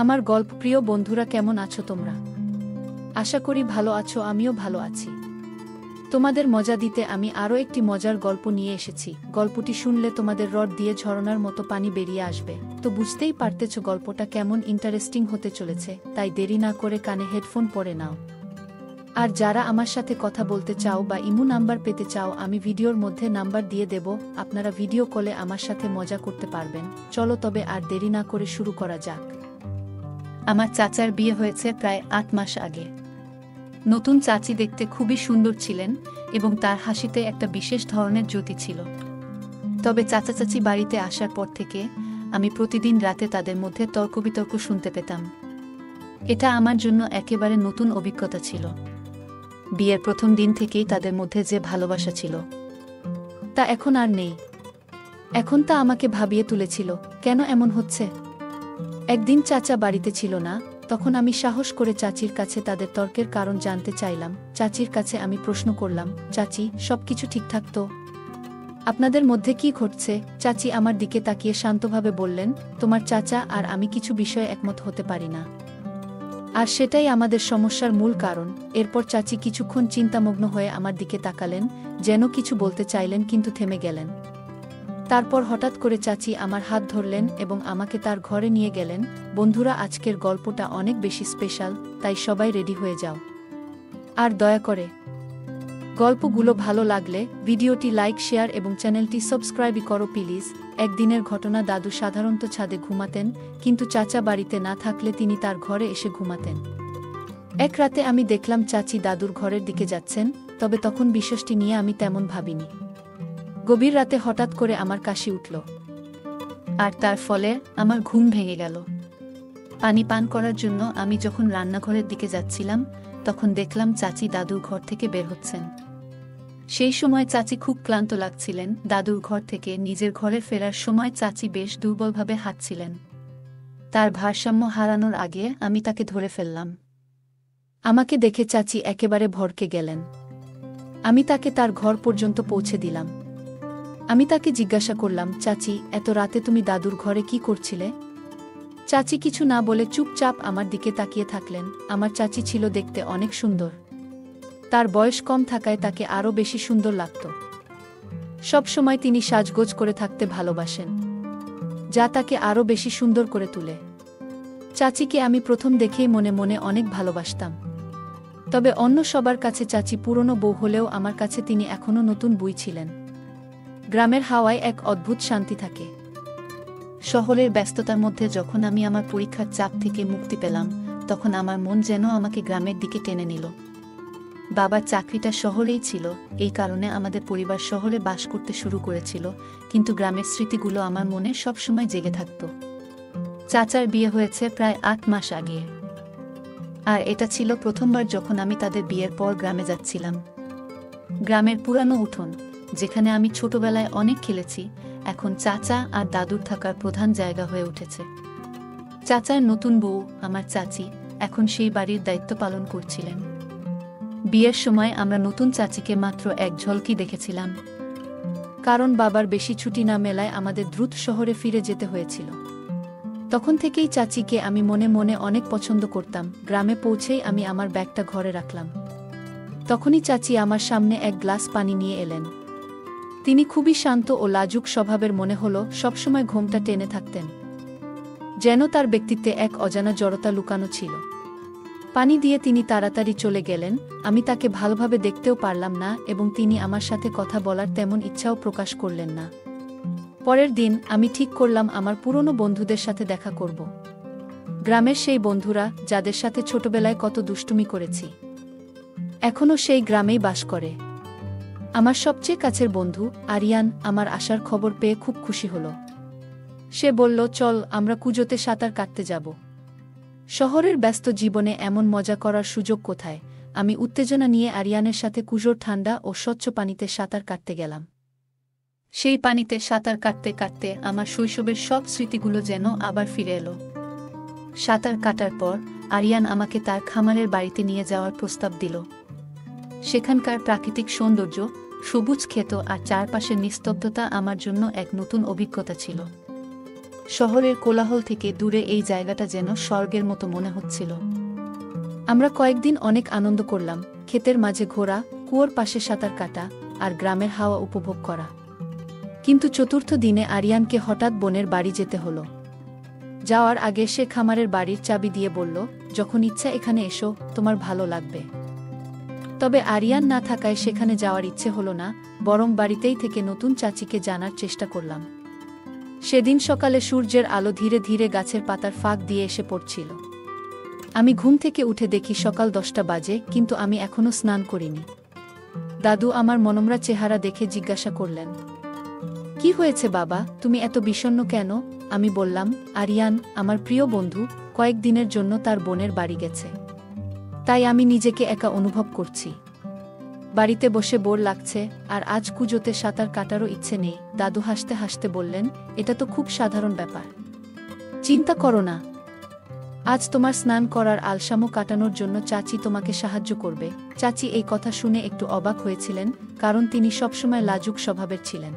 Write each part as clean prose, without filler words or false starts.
আমার গল্পপ্রিয় বন্ধুরা, কেমন আছো তোমরা? আশা করি ভালো আছো, আমিও ভালো আছি। তোমাদের মজা দিতে আমি আরও একটি মজার গল্প নিয়ে এসেছি। গল্পটি শুনলে তোমাদের রড দিয়ে ঝরনার মতো পানি বেরিয়ে আসবে। তো বুঝতেই পারতেছ গল্পটা কেমন ইন্টারেস্টিং হতে চলেছে, তাই দেরি না করে কানে হেডফোন পরে নাও। আর যারা আমার সাথে কথা বলতে চাও বা ইমো নাম্বার পেতে চাও, আমি ভিডিওর মধ্যে নাম্বার দিয়ে দেব, আপনারা ভিডিও কলে আমার সাথে মজা করতে পারবেন। চলো তবে আর দেরি না করে শুরু করা যাক। আমার চাচার বিয়ে হয়েছে প্রায় ৮ মাস আগে। নতুন চাচি দেখতে খুবই সুন্দর ছিলেন এবং তার হাসিতে একটা বিশেষ ধরনের জ্যোতি ছিল। তবে চাচা চাচি বাড়িতে আসার পর থেকে আমি প্রতিদিন রাতে তাদের মধ্যে তর্ক-বিতর্ক শুনতে পেতাম। এটা আমার জন্য একেবারে নতুন অভিজ্ঞতা ছিল। বিয়ের প্রথম দিন থেকেই তাদের মধ্যে যে ভালোবাসা ছিল, তা এখন আর নেই। এখন তা আমাকে ভাবিয়ে তুলেছিল, কেন এমন হচ্ছে। একদিন চাচা বাড়িতে ছিল না, তখন আমি সাহস করে চাচির কাছে তাদের তর্কের কারণ জানতে চাইলাম। চাচির কাছে আমি প্রশ্ন করলাম, চাচি, সবকিছু ঠিকঠাক তো? আপনাদের মধ্যে কি ঘটছে? চাচি আমার দিকে তাকিয়ে শান্তভাবে বললেন, তোমার চাচা আর আমি কিছু বিষয়ে একমত হতে পারি না, আর সেটাই আমাদের সমস্যার মূল কারণ। এরপর চাচি কিছুক্ষণ চিন্তামগ্ন হয়ে আমার দিকে তাকালেন, যেন কিছু বলতে চাইলেন কিন্তু থেমে গেলেন। তারপর হঠাৎ করে চাচি আমার হাত ধরলেন এবং আমাকে তার ঘরে নিয়ে গেলেন। বন্ধুরা, আজকের গল্পটা অনেক বেশি স্পেশাল, তাই সবাই রেডি হয়ে যাও। আর দয়া করে গল্পগুলো ভালো লাগলে ভিডিওটি লাইক, শেয়ার এবং চ্যানেলটি সাবস্ক্রাইব করো প্লিজ। একদিনের ঘটনা, দাদু সাধারণত ছাদে ঘুমাতেন, কিন্তু চাচা বাড়িতে না থাকলে তিনি তার ঘরে এসে ঘুমাতেন। এক রাতে আমি দেখলাম চাচি দাদুর ঘরের দিকে যাচ্ছেন, তবে তখন বিষয়টি নিয়ে আমি তেমন ভাবিনি। গভীর রাতে হঠাৎ করে আমার কাশি উঠল, আর তার ফলে আমার ঘুম ভেঙে গেল। পানি পান করার জন্য আমি যখন রান্নাঘরের দিকে যাচ্ছিলাম, তখন দেখলাম চাচি দাদুর ঘর থেকে বের হচ্ছেন। সেই সময় চাচি খুব ক্লান্ত লাগছিলেন। দাদুর ঘর থেকে নিজের ঘরে ফেরার সময় চাচি বেশ দুর্বলভাবে হাঁটছিলেন। তার ভারসাম্য হারানোর আগে আমি তাকে ধরে ফেললাম। আমাকে দেখে চাচি একেবারে ভড়কে গেলেন। আমি তাকে তার ঘর পর্যন্ত পৌঁছে দিলাম। আমি তাকে জিজ্ঞাসা করলাম, চাচি, এত রাতে তুমি দাদুর ঘরে কি করছিলে? চাচি কিছু না বলে চুপচাপ আমার দিকে তাকিয়ে থাকলেন। আমার চাচি ছিল দেখতে অনেক সুন্দর। তার বয়স কম থাকায় তাকে আরও বেশি সুন্দর লাগত। সব সময় তিনি সাজগোজ করে থাকতে ভালোবাসেন, যা তাকে আরও বেশি সুন্দর করে তুলে। চাচিকে আমি প্রথম দেখেই মনে মনে অনেক ভালোবাসতাম। তবে অন্য সবার কাছে চাচি পুরনো বউ হলেও আমার কাছে তিনি এখনও নতুন বউ ছিলেন। গ্রামের হাওয়ায় এক অদ্ভুত শান্তি থাকে। শহরের ব্যস্ততার মধ্যে যখন আমি আমার পরীক্ষার চাপ থেকে মুক্তি পেলাম, তখন আমার মন যেন আমাকে গ্রামের দিকে টেনে নিল। বাবার চাকরিটা শহরেই ছিল, এই কারণে আমাদের পরিবার শহরে বাস করতে শুরু করেছিল, কিন্তু গ্রামের স্মৃতিগুলো আমার মনে সবসময় জেগে থাকত। চাচার বিয়ে হয়েছে প্রায় ৮ মাস আগে, আর এটা ছিল প্রথমবার যখন আমি তাদের বিয়ের পর গ্রামে যাচ্ছিলাম। গ্রামের পুরানো উঠোন, যেখানে আমি ছোটবেলায় অনেক খেলেছি, এখন চাচা আর দাদুর থাকার প্রধান জায়গা হয়ে উঠেছে। চাচার নতুন বউ, আমার চাচি, এখন সেই বাড়ির দায়িত্ব পালন করছিলেন। বিয়ের সময় আমরা নতুন চাচিকে মাত্র এক ঝলকি দেখেছিলাম, কারণ বাবার বেশি ছুটি না মেলায় আমাদের দ্রুত শহরে ফিরে যেতে হয়েছিল। তখন থেকেই চাচিকে আমি মনে মনে অনেক পছন্দ করতাম। গ্রামে পৌঁছেই আমি আমার ব্যাগটা ঘরে রাখলাম। তখনই চাচি আমার সামনে এক গ্লাস পানি নিয়ে এলেন। তিনি খুবই শান্ত ও লাজুক স্বভাবের, মনে হলো সবসময় ঘোমটা টেনে থাকতেন, যেন তার ব্যক্তিত্বে এক অজানা জড়তা লুকানো ছিল। পানি দিয়ে তিনি তাড়াতাড়ি চলে গেলেন। আমি তাকে ভালোভাবে দেখতেও পারলাম না এবং তিনি আমার সাথে কথা বলার তেমন ইচ্ছাও প্রকাশ করলেন না। পরের দিন আমি ঠিক করলাম আমার পুরনো বন্ধুদের সাথে দেখা করব। গ্রামের সেই বন্ধুরা, যাদের সাথে ছোটবেলায় কত দুষ্টুমি করেছি, এখনও সেই গ্রামেই বাস করে। আমার সবচেয়ে কাছের বন্ধু আরিয়ান আমার আসার খবর পেয়ে খুব খুশি হল। সে বলল, চল আমরা কুজোতে সাঁতার কাটতে যাব। শহরের ব্যস্ত জীবনে এমন মজা করার সুযোগ কোথায়। আমি উত্তেজনা নিয়ে আরিয়ানের সাথে কুজোর ঠান্ডা ও স্বচ্ছ পানিতে সাঁতার কাটতে গেলাম। সেই পানিতে সাঁতার কাটতে কাটতে আমার শৈশবের সব স্মৃতিগুলো যেন আবার ফিরে এলো। সাঁতার কাটার পর আরিয়ান আমাকে তার খামারের বাড়িতে নিয়ে যাওয়ার প্রস্তাব দিল। সেখানকার প্রাকৃতিক সৌন্দর্য, সবুজ ক্ষেত আর চারপাশের নিস্তব্ধতা আমার জন্য এক নতুন অভিজ্ঞতা ছিল। শহরের কোলাহল থেকে দূরে এই জায়গাটা যেন স্বর্গের মতো মনে হচ্ছিল। আমরা কয়েকদিন অনেক আনন্দ করলাম, ক্ষেতের মাঝে ঘোরা, কুয়োর পাশে সাঁতার কাটা আর গ্রামের হাওয়া উপভোগ করা। কিন্তু চতুর্থ দিনে আরিয়ানকে হঠাৎ বোনের বাড়ি যেতে হলো। যাওয়ার আগে সে খামারের বাড়ির চাবি দিয়ে বলল, যখন ইচ্ছা এখানে এসো, তোমার ভালো লাগবে। তবে আরিয়ান না থাকায় সেখানে যাওয়ার ইচ্ছে হলো না, বরং বাড়িতেই থেকে নতুন চাচিকে জানার চেষ্টা করলাম। সেদিন সকালে সূর্যের আলো ধীরে ধীরে গাছের পাতার ফাঁক দিয়ে এসে পড়ছিল। আমি ঘুম থেকে উঠে দেখি সকাল 10টা বাজে, কিন্তু আমি এখনো স্নান করিনি। দাদু আমার মনমরা চেহারা দেখে জিজ্ঞাসা করলেন, কি হয়েছে বাবা, তুমি এত বিষণ্ণ কেন? আমি বললাম, আরিয়ান, আমার প্রিয় বন্ধু, কয়েকদিনের জন্য তার বোনের বাড়ি গেছে। তাই আমি নিজেকে একা অনুভব করছি। বাড়িতে বসে বোর লাগছে, আর আজ কুজোতে সাঁতার কাটারও ইচ্ছে নেই। দাদু হাসতে হাসতে বললেন, এটা তো খুব সাধারণ ব্যাপার, চিন্তা করো না। আজ তোমার স্নান করার আলসামো কাটানোর জন্য চাচি তোমাকে সাহায্য করবে। চাচি এই কথা শুনে একটু অবাক হয়েছিলেন, কারণ তিনি সবসময় লাজুক স্বভাবের ছিলেন।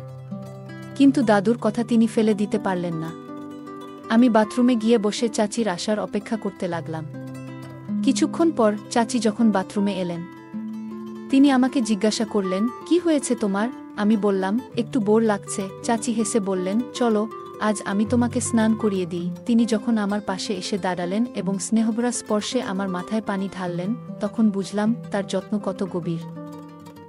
কিন্তু দাদুর কথা তিনি ফেলে দিতে পারলেন না। আমি বাথরুমে গিয়ে বসে চাচির আসার অপেক্ষা করতে লাগলাম। কিছুক্ষণ পর চাচি যখন বাথরুমে এলেন, তিনি আমাকে জিজ্ঞাসা করলেন, কি হয়েছে তোমার? আমি বললাম, একটু বোর লাগছে। চাচি হেসে বললেন, চলো, আজ আমি তোমাকে স্নান করিয়ে দিই। তিনি যখন আমার পাশে এসে দাঁড়ালেন এবং স্নেহভরা স্পর্শে আমার মাথায় পানি ঢাললেন, তখন বুঝলাম তার যত্ন কত গভীর।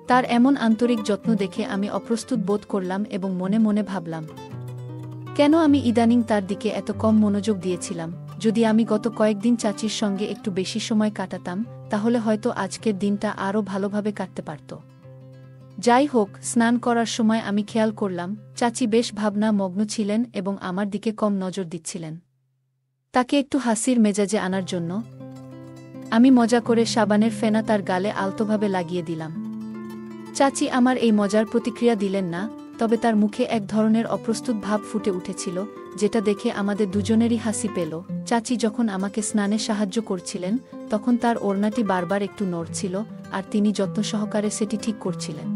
তার এমন আন্তরিক যত্ন দেখে আমি অপ্রস্তুত বোধ করলাম এবং মনে মনে ভাবলাম, কেন আমি ইদানিং তার দিকে এত কম মনোযোগ দিয়েছিলাম। যদি আমি গত কয়েকদিন চাচির সঙ্গে একটু বেশি সময় কাটাতাম, তাহলে হয়তো আজকের দিনটা আরও ভালোভাবে কাটতে পারত। যাই হোক, স্নান করার সময় আমি খেয়াল করলাম চাচি বেশ ভাবনা মগ্ন ছিলেন এবং আমার দিকে কম নজর দিচ্ছিলেন। তাকে একটু হাসির মেজাজে আনার জন্য আমি মজা করে সাবানের ফেনা তার গালে আলতোভাবে লাগিয়ে দিলাম। চাচি আমার এই মজার প্রতিক্রিয়া দিলেন না, তবে তার মুখে এক ধরনের অপ্রস্তুত ভাব ফুটে উঠেছিল, যেটা দেখে আমাদের দুজনেরই হাসি পেল। চাচি যখন আমাকে স্নানে সাহায্য করছিলেন, তখন তার ওড়নাটি বারবার একটু নড়ছিল, আর তিনি যত্ন সহকারে সেটি ঠিক করছিলেন।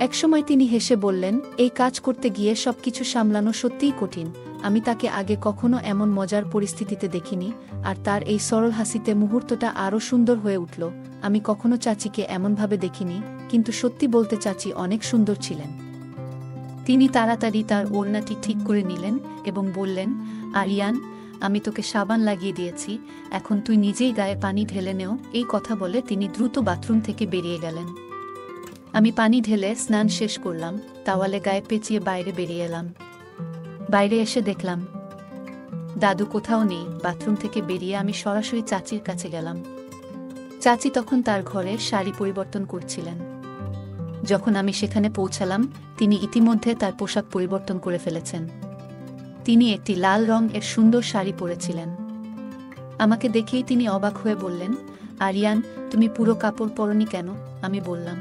একসময় তিনি হেসে বললেন, এই কাজ করতে গিয়ে সবকিছু সামলানো সত্যিই কঠিন। আমি তাকে আগে কখনো এমন মজার পরিস্থিতিতে দেখিনি, আর তার এই সরল হাসিতে মুহূর্তটা আরও সুন্দর হয়ে উঠল। আমি কখনো চাচিকে এমনভাবে দেখিনি, কিন্তু সত্যি বলতে চাচি অনেক সুন্দর ছিলেন। তিনি তাড়াতাড়ি তার ওড়নাটি ঠিক করে নিলেন এবং বললেন, আরিয়ান, আমি তোকে সাবান লাগিয়ে দিয়েছি, এখন তুই নিজেই গায়ে পানি ঢেলে নেও। এই কথা বলে তিনি দ্রুত বাথরুম থেকে বেরিয়ে গেলেন। আমি পানি ঢেলে স্নান শেষ করলাম, তাওয়ালে গায়ে পেঁচিয়ে বাইরে বেরিয়ে এলাম। বাইরে এসে দেখলাম দাদু কোথাও নেই। বাথরুম থেকে বেরিয়ে আমি সরাসরি চাচির কাছে গেলাম। চাচি তখন তার ঘরে শাড়ি পরিবর্তন করছিলেন। যখন আমি সেখানে পৌঁছালাম, তিনি ইতিমধ্যে তার পোশাক পরিবর্তন করে ফেলেছেন। তিনি একটি লাল রঙের সুন্দর শাড়ি পরেছিলেন। আমাকে দেখেই তিনি অবাক হয়ে বললেন, আরিয়ান, তুমি পুরো কাপড় পরনি কেন? আমি বললাম,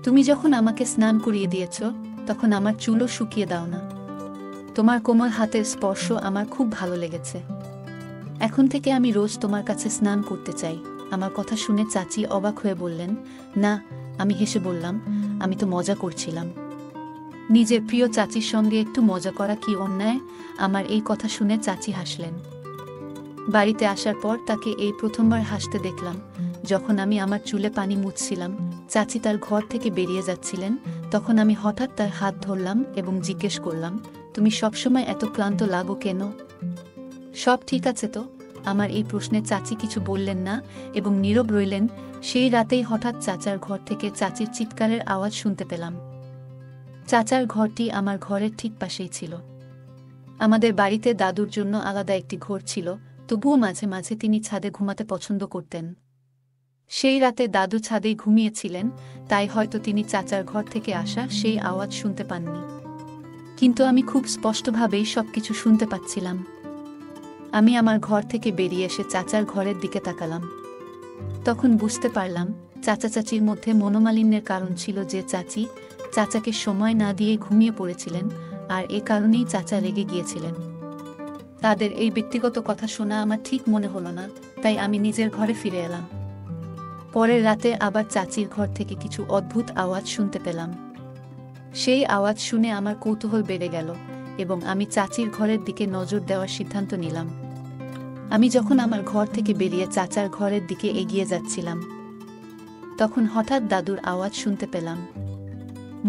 তুমি যখন আমাকে স্নান করিয়ে দিয়েছ, তখন আমার চুলও শুকিয়ে দাও না। তোমার কোমল হাতের স্পর্শ আমার খুব ভালো লেগেছে। এখন থেকে আমি রোজ তোমার কাছে স্নান করতে চাই। আমার কথা শুনে চাচি অবাক হয়ে বললেন, না। আমি হেসে বললাম, আমি তো মজা করছিলাম। নিজের প্রিয় চাচির সঙ্গে একটু মজা করা কি অন্যায়? আমার এই কথা শুনে চাচি হাসলেন। বাড়িতে আসার পর তাকে এই প্রথমবার হাসতে দেখলাম। যখন আমি আমার চুলে পানি মুছছিলাম, চাচি তার ঘর থেকে বেরিয়ে যাচ্ছিলেন, তখন আমি হঠাৎ তার হাত ধরলাম এবং জিজ্ঞেস করলাম, তুমি সবসময় এত ক্লান্ত লাগো কেন? সব ঠিক আছে তো? আমার এই প্রশ্নে চাচি কিছু বললেন না এবং নীরব রইলেন। সেই রাতেই হঠাৎ চাচার ঘর থেকে চাচির চিৎকারের আওয়াজ শুনতে পেলাম। চাচার ঘরটি আমার ঘরের ঠিক পাশেই ছিল। আমাদের বাড়িতে দাদুর জন্য আলাদা একটি ঘর ছিল, তবুও মাঝে মাঝে তিনি ছাদে ঘুমাতে পছন্দ করতেন। সেই রাতে দাদু ছাদেই ঘুমিয়েছিলেন, তাই হয়তো তিনি চাচার ঘর থেকে আসা সেই আওয়াজ শুনতে পাননি। কিন্তু আমি খুব স্পষ্টভাবেই সবকিছু শুনতে পাচ্ছিলাম। আমি আমার ঘর থেকে বেরিয়ে এসে চাচার ঘরের দিকে তাকালাম। তখন বুঝতে পারলাম চাচা চাচির মধ্যে মনোমালিন্যের কারণ ছিল যে চাচি চাচাকে সময় না দিয়ে ঘুমিয়ে পড়েছিলেন, আর এ কারণেই চাচা রেগে গিয়েছিলেন। তাদের এই ব্যক্তিগত কথা শোনা আমার ঠিক মনে হলো না, তাই আমি নিজের ঘরে ফিরে এলাম। পরের রাতে আবার চাচির ঘর থেকে কিছু অদ্ভুত আওয়াজ শুনতে পেলাম। সেই আওয়াজ শুনে আমার কৌতূহল বেড়ে গেল এবং আমি চাচির ঘরের দিকে নজর দেওয়ার সিদ্ধান্ত নিলাম। আমি যখন আমার ঘর থেকে বেরিয়ে চাচার ঘরের দিকে এগিয়ে যাচ্ছিলাম, তখন হঠাৎ দাদুর আওয়াজ শুনতে পেলাম।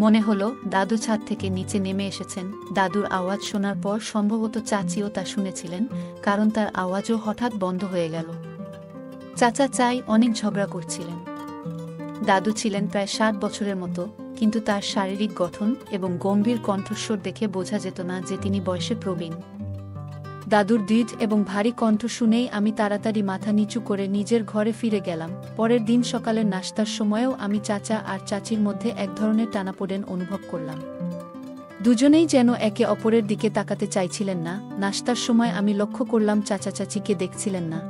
মনে হলো দাদু ছাদ থেকে নিচে নেমে এসেছেন। দাদুর আওয়াজ শোনার পর সম্ভবত চাচিও তা শুনেছিলেন, কারণ তার আওয়াজও হঠাৎ বন্ধ হয়ে গেল। চাচা চাই অনেক ঝগড়া করছিলেন। দাদু ছিলেন প্রায় 60 বছরের মতো, কিন্তু তার শারীরিক গঠন এবং গম্ভীর কণ্ঠস্বর দেখে বোঝা যেত না যে তিনি বয়সে প্রবীণ। দাদুর দৃঢ় এবং ভারী কণ্ঠ শুনেই আমি তাড়াতাড়ি মাথা নিচু করে নিজের ঘরে ফিরে গেলাম। পরের দিন সকালের নাশতার সময়েও আমি চাচা আর চাচির মধ্যে এক ধরনের টানাপোড়েন অনুভব করলাম। দুজনেই যেন একে অপরের দিকে তাকাতে চাইছিলেন না। নাশতার সময় আমি লক্ষ্য করলাম চাচা চাচিকে দেখছিলেন না।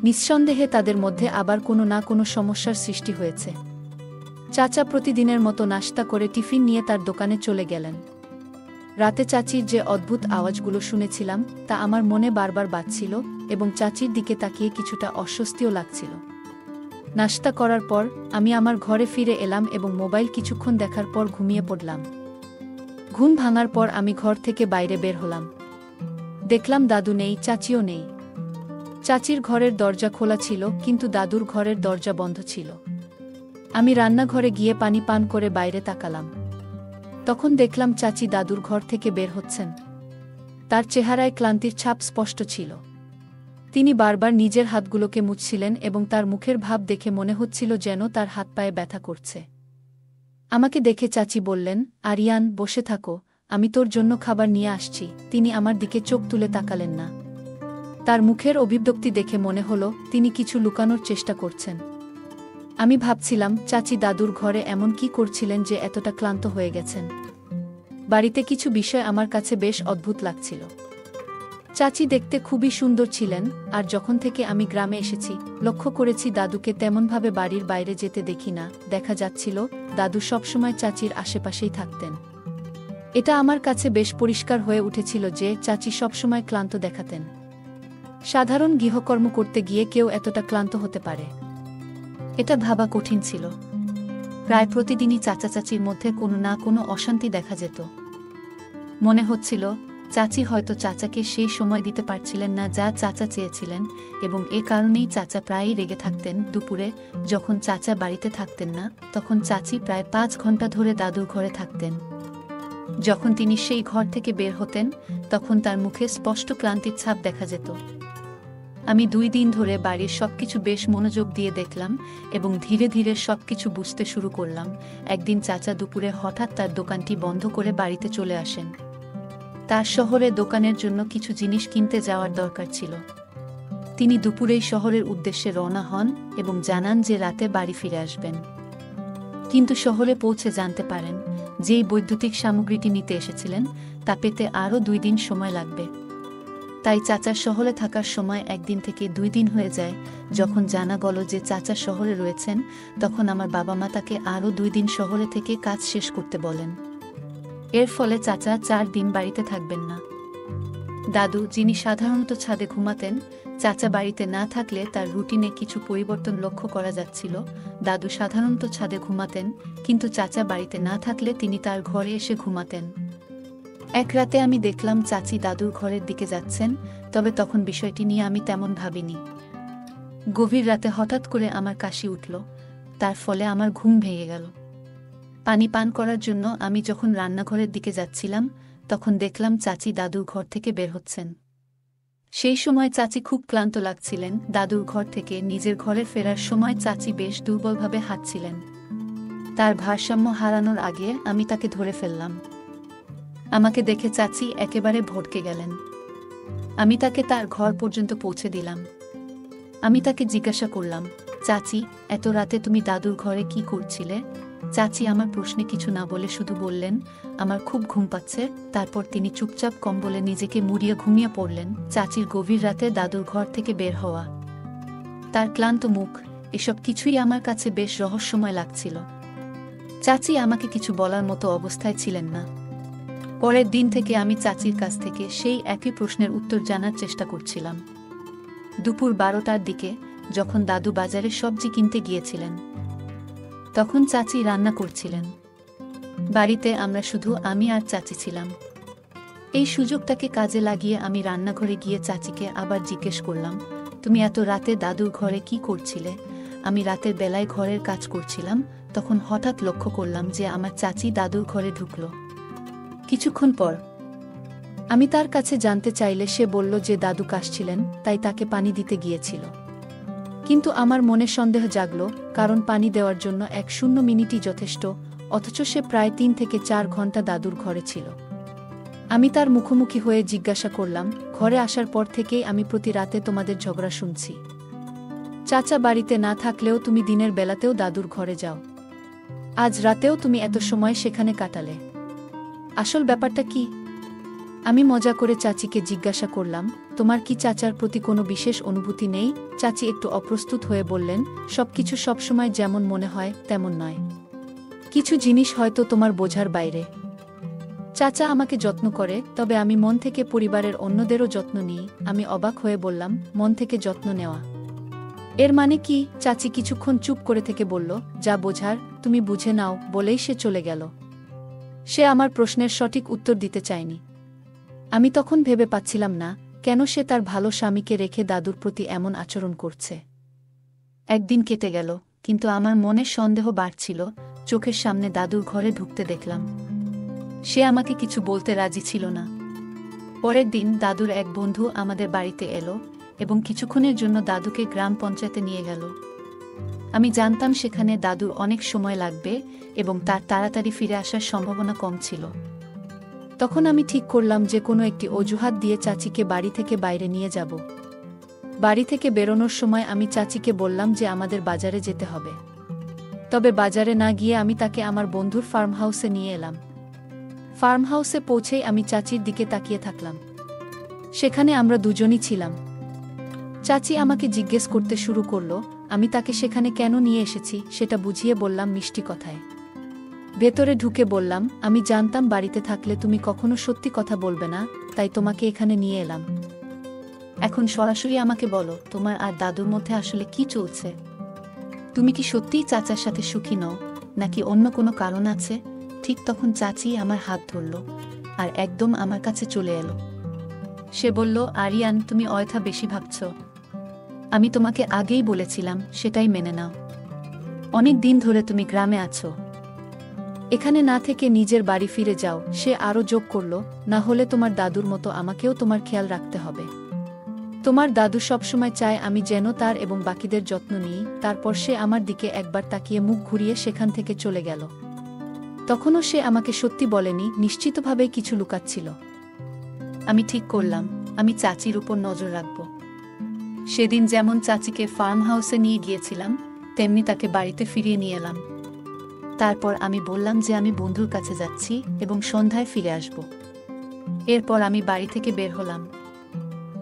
নিঃসন্দেহে তাদের মধ্যে আবার কোনো না কোনো সমস্যার সৃষ্টি হয়েছে। চাচা প্রতিদিনের মতো নাশতা করে টিফিন নিয়ে তার দোকানে চলে গেলেন। রাতে চাচির যে অদ্ভুত আওয়াজগুলো শুনেছিলাম তা আমার মনে বারবার বাজছিল এবং চাচির দিকে তাকিয়ে কিছুটা অস্বস্তিও লাগছিল। নাশতা করার পর আমি আমার ঘরে ফিরে এলাম এবং মোবাইল কিছুক্ষণ দেখার পর ঘুমিয়ে পড়লাম। ঘুম ভাঙার পর আমি ঘর থেকে বাইরে বের হলাম। দেখলাম দাদু নেই, চাচিও নেই। চাচির ঘরের দরজা খোলা ছিল, কিন্তু দাদুর ঘরের দরজা বন্ধ ছিল। আমি রান্নাঘরে গিয়ে পানি পান করে বাইরে তাকালাম। তখন দেখলাম চাচি দাদুর ঘর থেকে বের হচ্ছেন। তার চেহারায় ক্লান্তির ছাপ স্পষ্ট ছিল। তিনি বারবার নিজের হাতগুলোকে মুছছিলেন এবং তার মুখের ভাব দেখে মনে হচ্ছিল যেন তার হাত পায়ে ব্যথা করছে। আমাকে দেখে চাচি বললেন, আরিয়ান, বসে থাকো, আমি তোর জন্য খাবার নিয়ে আসছি। তিনি আমার দিকে চোখ তুলে তাকালেন না। তার মুখের অভিব্যক্তি দেখে মনে হলো তিনি কিছু লুকানোর চেষ্টা করছেন। আমি ভাবছিলাম চাচি দাদুর ঘরে এমন কি করছিলেন যে এতটা ক্লান্ত হয়ে গেছেন। বাড়িতে কিছু বিষয় আমার কাছে বেশ অদ্ভুত লাগছিল। চাচি দেখতে খুবই সুন্দর ছিলেন, আর যখন থেকে আমি গ্রামে এসেছি লক্ষ্য করেছি দাদুকে তেমনভাবে বাড়ির বাইরে যেতে দেখি না। দেখা যাচ্ছিল দাদু সবসময় চাচির আশেপাশেই থাকতেন। এটা আমার কাছে বেশ পরিষ্কার হয়ে উঠেছিল যে চাচি সবসময় ক্লান্ত দেখাতেন। সাধারণ গৃহকর্ম করতে গিয়ে কেউ এতটা ক্লান্ত হতে পারে, এটা ভাবা কঠিন ছিল। প্রায় প্রতিদিনই চাচা চাচির মধ্যে কোনো না কোনো অশান্তি দেখা যেত। মনে হচ্ছিল চাচি হয়তো চাচাকে সেই সময় দিতে পারছিলেন না যা চাচা চেয়েছিলেন, এবং এ কারণেই চাচা প্রায়ই রেগে থাকতেন। দুপুরে যখন চাচা বাড়িতে থাকতেন না, তখন চাচি প্রায় 5 ঘন্টা ধরে দাদুর ঘরে থাকতেন। যখন তিনি সেই ঘর থেকে বের হতেন, তখন তার মুখে স্পষ্ট ক্লান্তির ছাপ দেখা যেত। আমি 2 দিন ধরে বাড়ির সবকিছু বেশ মনোযোগ দিয়ে দেখলাম এবং ধীরে ধীরে সবকিছু বুঝতে শুরু করলাম। একদিন চাচা দুপুরে হঠাৎ তার দোকানটি বন্ধ করে বাড়িতে চলে আসেন। তার শহরে দোকানের জন্য কিছু জিনিস কিনতে যাওয়ার দরকার ছিল। তিনি দুপুরেই শহরের উদ্দেশ্যে রওনা হন এবং জানান যে রাতে বাড়ি ফিরে আসবেন। কিন্তু শহরে পৌঁছে জানতে পারেন যেই বৈদ্যুতিক সামগ্রীটি নিতে এসেছিলেন তা পেতে আরও 2 দিন সময় লাগবে। তাই চাচার শহরে থাকার সময় 1 দিন থেকে 2 দিন হয়ে যায়। যখন জানা গেল যে চাচা শহরে রয়েছেন, তখন আমার বাবা মা তাকে আরও 2 দিন শহরে থেকে কাজ শেষ করতে বলেন। এর ফলে চাচা 4 দিন বাড়িতে থাকবেন না। দাদু, যিনি সাধারণত ছাদে ঘুমাতেন, চাচা বাড়িতে না থাকলে তার রুটিনে কিছু পরিবর্তন লক্ষ্য করা যাচ্ছিল। দাদু সাধারণত ছাদে ঘুমাতেন, কিন্তু চাচা বাড়িতে না থাকলে তিনি তার ঘরে এসে ঘুমাতেন। এক রাতে আমি দেখলাম চাচি দাদুর ঘরের দিকে যাচ্ছেন, তবে তখন বিষয়টি নিয়ে আমি তেমন ভাবিনি। গভীর রাতে হঠাৎ করে আমার কাশি উঠল, তার ফলে আমার ঘুম ভেঙে গেল। পানি পান করার জন্য আমি যখন রান্নাঘরের দিকে যাচ্ছিলাম, তখন দেখলাম চাচি দাদুর ঘর থেকে বের হচ্ছেন। সেই সময় চাচি খুব ক্লান্ত লাগছিলেন। দাদুর ঘর থেকে নিজের ঘরে ফেরার সময় চাচি বেশ দুর্বলভাবে হাঁটছিলেন। তার ভারসাম্য হারানোর আগে আমি তাকে ধরে ফেললাম। আমাকে দেখে চাচি একেবারে ভড়কে গেলেন। আমি তাকে তার ঘর পর্যন্ত পৌঁছে দিলাম। আমি তাকে জিজ্ঞাসা করলাম, চাচি, এত রাতে তুমি দাদুর ঘরে কি করছিলে? চাচি আমার প্রশ্নে কিছু না বলে শুধু বললেন, আমার খুব ঘুম পাচ্ছে। তারপর তিনি চুপচাপ কম্বলে নিজেকে মুড়িয়ে ঘুমিয়ে পড়লেন। চাচির গভীর রাতে দাদুর ঘর থেকে বের হওয়া, তার ক্লান্ত মুখ, এসব কিছুই আমার কাছে বেশ রহস্যময় লাগছিল। চাচি আমাকে কিছু বলার মতো অবস্থায় ছিলেন না। পরের দিন থেকে আমি চাচির কাছ থেকে সেই একই প্রশ্নের উত্তর জানার চেষ্টা করছিলাম। দুপুর 12টার দিকে যখন দাদু বাজারে সবজি কিনতে গিয়েছিলেন, তখন চাচি রান্না করছিলেন। বাড়িতে আমরা শুধু আমি আর চাচি ছিলাম। এই সুযোগটাকে কাজে লাগিয়ে আমি রান্নাঘরে গিয়ে চাচিকে আবার জিজ্ঞেস করলাম, তুমি এত রাতে দাদুর ঘরে কি করছিলে? আমি রাতের বেলায় ঘরের কাজ করছিলাম, তখন হঠাৎ লক্ষ্য করলাম যে আমার চাচি দাদুর ঘরে ঢুকল। কিছুক্ষণ পর আমি তার কাছে জানতে চাইলে সে বলল যে দাদু কাশছিলেন, তাই তাকে পানি দিতে গিয়েছিল। কিন্তু আমার মনে সন্দেহ জাগল, কারণ পানি দেওয়ার জন্য 1 মিনিটই যথেষ্ট, অথচ সে প্রায় 3 থেকে 4 ঘন্টা দাদুর ঘরে ছিল। আমি তার মুখোমুখি হয়ে জিজ্ঞাসা করলাম, ঘরে আসার পর থেকেই আমি প্রতি রাতে তোমাদের ঝগড়া শুনছি। চাচা বাড়িতে না থাকলেও তুমি দিনের বেলাতেও দাদুর ঘরে যাও, আজ রাতেও তুমি এত সময় সেখানে কাটালে, আসল ব্যাপারটা কি? আমি মজা করে চাচিকে জিজ্ঞাসা করলাম, তোমার কি চাচার প্রতি কোনো বিশেষ অনুভূতি নেই? চাচি একটু অপ্রস্তুত হয়ে বললেন, সবকিছু সবসময় যেমন মনে হয় তেমন নয়, কিছু জিনিস হয়তো তোমার বোঝার বাইরে। চাচা আমাকে যত্ন করে, তবে আমি মন থেকে পরিবারের অন্যদেরও যত্ন নিই। আমি অবাক হয়ে বললাম, মন থেকে যত্ন নেওয়া এর মানে কি? চাচি কিছুক্ষণ চুপ করে থেকে বলল, যা বোঝার তুমি বুঝে নাও, বলেই সে চলে গেল। সে আমার প্রশ্নের সঠিক উত্তর দিতে চায়নি। আমি তখন ভেবে পাচ্ছিলাম না, কেন সে তার ভালো স্বামীকে রেখে দাদুর প্রতি এমন আচরণ করছে। একদিন কেটে গেল, কিন্তু আমার মনে সন্দেহ বাড়ছিল। চোখের সামনে দাদুর ঘরে ঢুকতে দেখলাম। সে আমাকে কিছু বলতে রাজি ছিল না। পরের দিন দাদুর এক বন্ধু আমাদের বাড়িতে এলো এবং কিছুক্ষণের জন্য দাদুকে গ্রাম পঞ্চায়েতে নিয়ে গেল। আমি জানতাম সেখানে দাদুর অনেক সময় লাগবে এবং তার তাড়াতাড়ি ফিরে আসার সম্ভাবনা কম ছিল। তখন আমি ঠিক করলাম যে কোনো একটি অজুহাত দিয়ে চাচিকে বাড়ি থেকে বাইরে নিয়ে যাব। বাড়ি থেকে বেরোনোর সময় আমি চাচিকে বললাম যে আমাদের বাজারে যেতে হবে। তবে বাজারে না গিয়ে আমি তাকে আমার বন্ধুর ফার্ম হাউসে নিয়ে এলাম। ফার্ম হাউসে পৌঁছেই আমি চাচির দিকে তাকিয়ে থাকলাম। সেখানে আমরা দুজনই ছিলাম। চাচি আমাকে জিজ্ঞেস করতে শুরু করল, আমি তাকে সেখানে কেন নিয়ে এসেছি সেটা বুঝিয়ে বললাম মিষ্টি কথায়। ভেতরে ঢুকে বললাম, আমি জানতাম বাড়িতে থাকলে তুমি কখনো সত্যি কথা বলবে না, তাই তোমাকে এখানে নিয়ে এলাম। এখন সরাসরি আমাকে বলো, তোমার আর দাদুর মধ্যে আসলে কি চলছে? তুমি কি সত্যিই চাচার সাথে সুখী নও, নাকি অন্য কোনো কারণ আছে? ঠিক তখন চাচি আমার হাত ধরল আর একদম আমার কাছে চলে এলো। সে বলল, আরিয়ান, তুমি অযথা বেশি ভাবছ। আমি তোমাকে আগেই বলেছিলাম, সেটাই মেনে নাও। অনেক দিন ধরে তুমি গ্রামে আছো, এখানে না থেকে নিজের বাড়ি ফিরে যাও। সে আরও যোগ করল, না হলে তোমার দাদুর মতো আমাকেও তোমার খেয়াল রাখতে হবে। তোমার দাদু সবসময় চায় আমি যেন তার এবং বাকিদের যত্ন নিই। তারপর সে আমার দিকে একবার তাকিয়ে মুখ ঘুরিয়ে সেখান থেকে চলে গেল। তখনও সে আমাকে সত্যি বলেনি, নিশ্চিতভাবেই কিছু লুকাচ্ছিল। আমি ঠিক করলাম, আমি চাচির উপর নজর রাখব। সেদিন যেমন চাচিকে ফার্ম হাউসে নিয়ে গিয়েছিলাম, তেমনি তাকে বাড়িতে ফিরিয়ে নিয়ে এলাম। তারপর আমি বললাম যে আমি বন্ধুর কাছে যাচ্ছি এবং সন্ধ্যায় ফিরে আসব। এরপর আমি বাড়ি থেকে বের হলাম।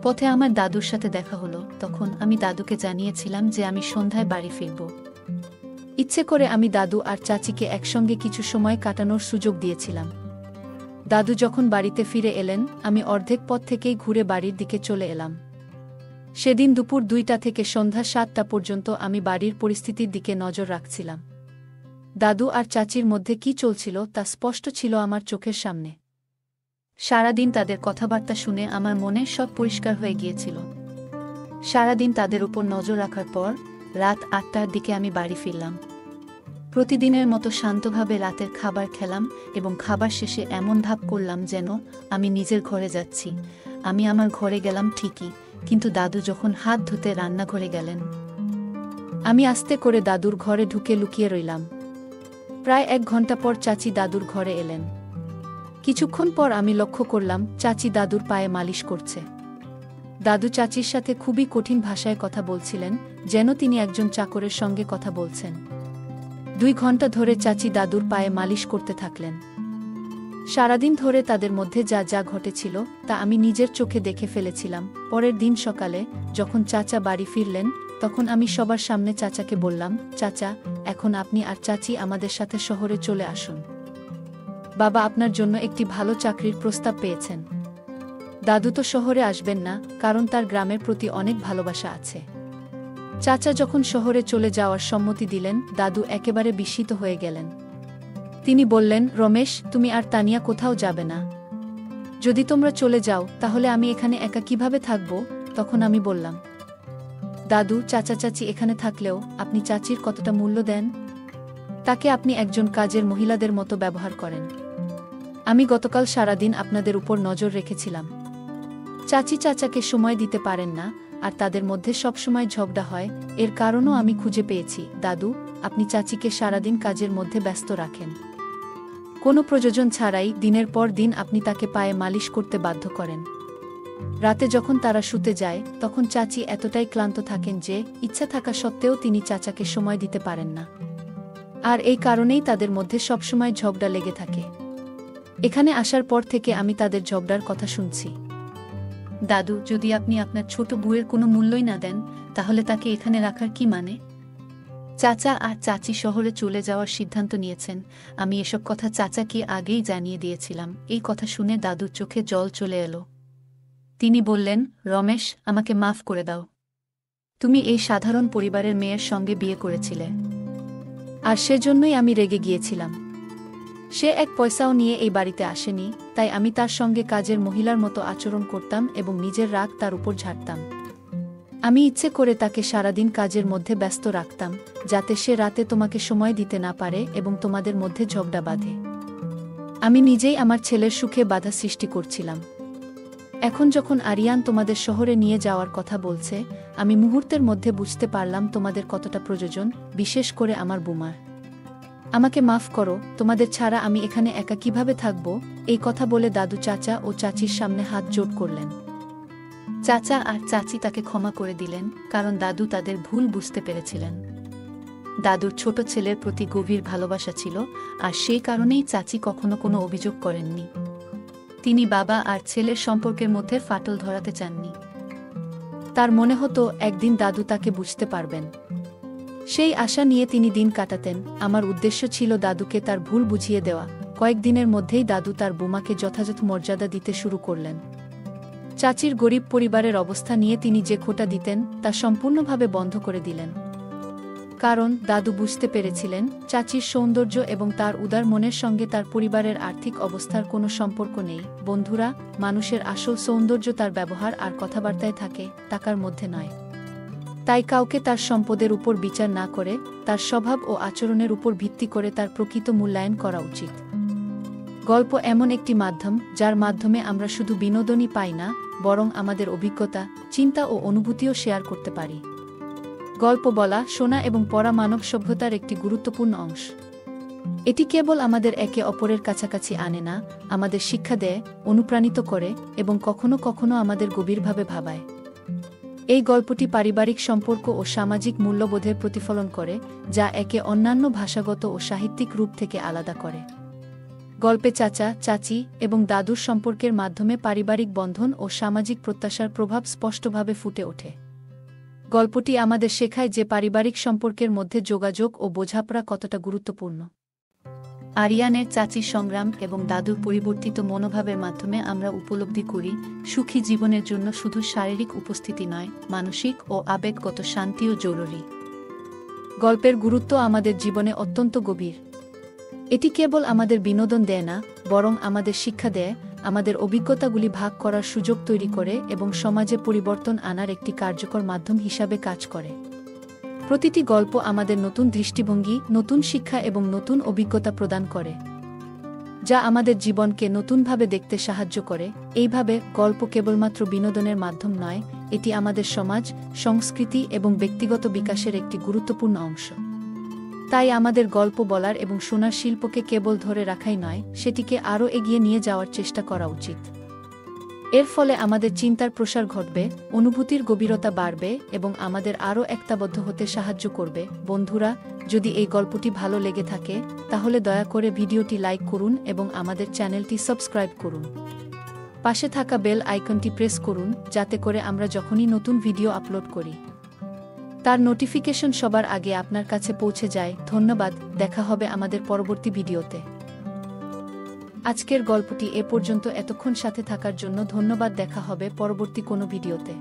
পথে আমার দাদুর সাথে দেখা হলো। তখন আমি দাদুকে জানিয়েছিলাম যে আমি সন্ধ্যায় বাড়ি ফিরব। ইচ্ছে করে আমি দাদু আর চাচিকে একসঙ্গে কিছু সময় কাটানোর সুযোগ দিয়েছিলাম। দাদু যখন বাড়িতে ফিরে এলেন, আমি অর্ধেক পথ থেকেই ঘুরে বাড়ির দিকে চলে এলাম। সেদিন দুপুর 2টা থেকে সন্ধ্যা 7টা পর্যন্ত আমি বাড়ির পরিস্থিতির দিকে নজর রাখছিলাম। দাদু আর চাচির মধ্যে কি চলছিল তা স্পষ্ট ছিল আমার চোখের সামনে। সারাদিন তাদের কথাবার্তা শুনে আমার মনে সব পরিষ্কার হয়ে গিয়েছিল। সারাদিন তাদের উপর নজর রাখার পর রাত 8টার দিকে আমি বাড়ি ফিরলাম। প্রতিদিনের মতো শান্তভাবে রাতের খাবার খেলাম এবং খাবার শেষে এমন ভাব করলাম যেন আমি নিজের ঘরে যাচ্ছি। আমি আমার ঘরে গেলাম ঠিকই, কিন্তু দাদু যখন হাত ধুতে রান্নাঘরে গেলেন, আমি আস্তে করে দাদুর ঘরে ঢুকে লুকিয়ে রইলাম। প্রায় 1 ঘন্টা পর চাচি দাদুর ঘরে এলেন। কিছুক্ষণ পর আমি লক্ষ্য করলাম চাচি দাদুর পায়ে মালিশ করছে। দাদু চাচির সাথে খুবই কঠিন ভাষায় কথা বলছিলেন, যেন তিনি একজন চাকরের সঙ্গে কথা বলছেন। 2 ঘন্টা ধরে চাচি দাদুর পায়ে মালিশ করতে থাকলেন। সারাদিন ধরে তাদের মধ্যে যা যা ঘটেছিল তা আমি নিজের চোখে দেখে ফেলেছিলাম। পরের দিন সকালে যখন চাচা বাড়ি ফিরলেন, তখন আমি সবার সামনে চাচাকে বললাম, চাচা, এখন আপনি আর চাচি আমাদের সাথে শহরে চলে আসুন। বাবা আপনার জন্য একটি ভালো চাকরির প্রস্তাব পেয়েছেন। দাদু তো শহরে আসবেন না, কারণ তার গ্রামের প্রতি অনেক ভালোবাসা আছে। চাচা যখন শহরে চলে যাওয়ার সম্মতি দিলেন, দাদু একেবারে বিস্মিত হয়ে গেলেন। তিনি বললেন, রমেশ, তুমি আর তানিয়া কোথাও যাবে না। যদি তোমরা চলে যাও তাহলে আমি এখানে একা কিভাবে থাকব? তখন আমি বললাম, দাদু, চাচা চাচি এখানে থাকলেও আপনি চাচির কতটা মূল্য দেন? তাকে আপনি একজন কাজের মহিলাদের মতো ব্যবহার করেন। আমি গতকাল সারাদিন আপনাদের উপর নজর রেখেছিলাম। চাচি চাচাকে সময় দিতে পারেন না, আর তাদের মধ্যে সবসময় ঝগড়া হয়। এর কারণও আমি খুঁজে পেয়েছি। দাদু, আপনি চাচিকে সারাদিন কাজের মধ্যে ব্যস্ত রাখেন। কোনো প্রয়োজন ছাড়াই দিনের পর দিন আপনি তাকে পায়ে মালিশ করতে বাধ্য করেন। রাতে যখন তারা শুতে যায় তখন চাচি এতটাই ক্লান্ত থাকেন যে ইচ্ছা থাকা সত্ত্বেও তিনি চাচাকে সময় দিতে পারেন না। আর এই কারণেই তাদের মধ্যে সবসময় ঝগড়া লেগে থাকে। এখানে আসার পর থেকে আমি তাদের ঝগড়ার কথা শুনছি। দাদু, যদি আপনি আপনার ছোট বউয়ের কোনো মূল্যই না দেন তাহলে তাকে এখানে রাখার কি মানে? চাচা আর চাচি শহরে চলে যাওয়ার সিদ্ধান্ত নিয়েছেন। আমি এসব কথা চাচাকে আগেই জানিয়ে দিয়েছিলাম। এই কথা শুনে দাদুর চোখে জল চলে এলো। তিনি বললেন, রমেশ, আমাকে মাফ করে দাও। তুমি এই সাধারণ পরিবারের মেয়ের সঙ্গে বিয়ে করেছিলে, আর সেজন্যই আমি রেগে গিয়েছিলাম। সে এক পয়সাও নিয়ে এই বাড়িতে আসেনি, তাই আমি তার সঙ্গে কাজের মহিলার মতো আচরণ করতাম এবং নিজের রাগ তার উপর ঝাড়তাম। আমি ইচ্ছে করে তাকে সারাদিন কাজের মধ্যে ব্যস্ত রাখতাম, যাতে সে রাতে তোমাকে সময় দিতে না পারে এবং তোমাদের মধ্যে ঝগড়া বাঁধে। আমি নিজেই আমার ছেলের সুখে বাধা সৃষ্টি করছিলাম। এখন যখন আরিয়ান তোমাদের শহরে নিয়ে যাওয়ার কথা বলছে, আমি মুহূর্তের মধ্যে বুঝতে পারলাম তোমাদের কতটা প্রয়োজন, বিশেষ করে আমার বুমার। আমাকে মাফ করো, তোমাদের ছাড়া আমি এখানে একা কিভাবে থাকব? এই কথা বলে দাদু চাচা ও চাচির সামনে হাত জোড় করলেন। চাচা আর চাচি তাকে ক্ষমা করে দিলেন, কারণ দাদু তাদের ভুল বুঝতে পেরেছিলেন। দাদুর ছোট ছেলের প্রতি গভীর ভালোবাসা ছিল, আর সেই কারণেই চাচি কখনো কোনো অভিযোগ করেননি। তিনি বাবা আর ছেলের সম্পর্কের মধ্যে ফাটল ধরাতে চাননি। তার মনে হতো একদিন দাদু তাকে বুঝতে পারবেন। সেই আশা নিয়ে তিনি দিন কাটাতেন। আমার উদ্দেশ্য ছিল দাদুকে তার ভুল বুঝিয়ে দেওয়া। কয়েকদিনের মধ্যেই দাদু তার বুমাকে যথাযথ মর্যাদা দিতে শুরু করলেন। চাচির গরিব পরিবারের অবস্থা নিয়ে তিনি যে খোঁটা দিতেন তা সম্পূর্ণভাবে বন্ধ করে দিলেন। কারণ দাদু বুঝতে পেরেছিলেন চাচির সৌন্দর্য এবং তার উদার মনের সঙ্গে তার পরিবারের আর্থিক অবস্থার কোনো সম্পর্ক নেই। বন্ধুরা, মানুষের আসল সৌন্দর্য তার ব্যবহার আর কথাবার্তায় থাকে, টাকার মধ্যে নয়। তাই কাউকে তার সম্পদের উপর বিচার না করে তার স্বভাব ও আচরণের উপর ভিত্তি করে তার প্রকৃত মূল্যায়ন করা উচিত। গল্প এমন একটি মাধ্যম যার মাধ্যমে আমরা শুধু বিনোদনই পাই না, বরং আমাদের অভিজ্ঞতা, চিন্তা ও অনুভূতিও শেয়ার করতে পারি। গল্প বলা, শোনা এবং পড়া মানব সভ্যতার একটি গুরুত্বপূর্ণ অংশ। এটি কেবল আমাদের একে অপরের কাছাকাছি আনে না, আমাদের শিক্ষা দেয়, অনুপ্রাণিত করে এবং কখনো কখনো আমাদের গভীরভাবে ভাবায়। এই গল্পটি পারিবারিক সম্পর্ক ও সামাজিক মূল্যবোধের প্রতিফলন করে, যা একে অন্যান্য ভাষাগত ও সাহিত্যিক রূপ থেকে আলাদা করে। গল্পে চাচা, চাচি এবং দাদুর সম্পর্কের মাধ্যমে পারিবারিক বন্ধন ও সামাজিক প্রত্যাশার প্রভাব স্পষ্টভাবে ফুটে ওঠে। গল্পটি আমাদের শেখায় যে পারিবারিক সম্পর্কের মধ্যে যোগাযোগ ও বোঝাপড়া কতটা গুরুত্বপূর্ণ। আরিয়ানের চাচির সংগ্রাম এবং দাদুর পরিবর্তিত মনোভাবের মাধ্যমে আমরা উপলব্ধি করি, সুখী জীবনের জন্য শুধু শারীরিক উপস্থিতি নয়, মানসিক ও আবেগগত শান্তিও জরুরি। গল্পের গুরুত্ব আমাদের জীবনে অত্যন্ত গভীর। এটি কেবল আমাদের বিনোদন দেয় না, বরং আমাদের শিক্ষা দেয়, আমাদের অভিজ্ঞতাগুলি ভাগ করার সুযোগ তৈরি করে এবং সমাজে পরিবর্তন আনার একটি কার্যকর মাধ্যম হিসাবে কাজ করে। প্রতিটি গল্প আমাদের নতুন দৃষ্টিভঙ্গি, নতুন শিক্ষা এবং নতুন অভিজ্ঞতা প্রদান করে, যা আমাদের জীবনকে নতুনভাবে দেখতে সাহায্য করে। এইভাবে গল্প কেবলমাত্র বিনোদনের মাধ্যম নয়, এটি আমাদের সমাজ, সংস্কৃতি এবং ব্যক্তিগত বিকাশের একটি গুরুত্বপূর্ণ অংশ। তাই আমাদের গল্প বলার এবং শোনার শিল্পকে কেবল ধরে রাখাই নয়, সেটিকে আরও এগিয়ে নিয়ে যাওয়ার চেষ্টা করা উচিত। এর ফলে আমাদের চিন্তার প্রসার ঘটবে, অনুভূতির গভীরতা বাড়বে এবং আমাদের আরও একতাবদ্ধ হতে সাহায্য করবে। বন্ধুরা, যদি এই গল্পটি ভালো লেগে থাকে তাহলে দয়া করে ভিডিওটি লাইক করুন এবং আমাদের চ্যানেলটি সাবস্ক্রাইব করুন। পাশে থাকা বেল আইকনটি প্রেস করুন, যাতে করে আমরা যখনই নতুন ভিডিও আপলোড করি তার নোটিফিকেশন সবার আগে আপনার কাছে পৌঁছে যায়। ধন্যবাদ, দেখা হবে আমাদের পরবর্তী ভিডিওতে। আজকের গল্পটি এ পর্যন্ত। এতক্ষণ সাথে থাকার জন্য ধন্যবাদ। দেখা হবে পরবর্তী কোনো ভিডিওতে।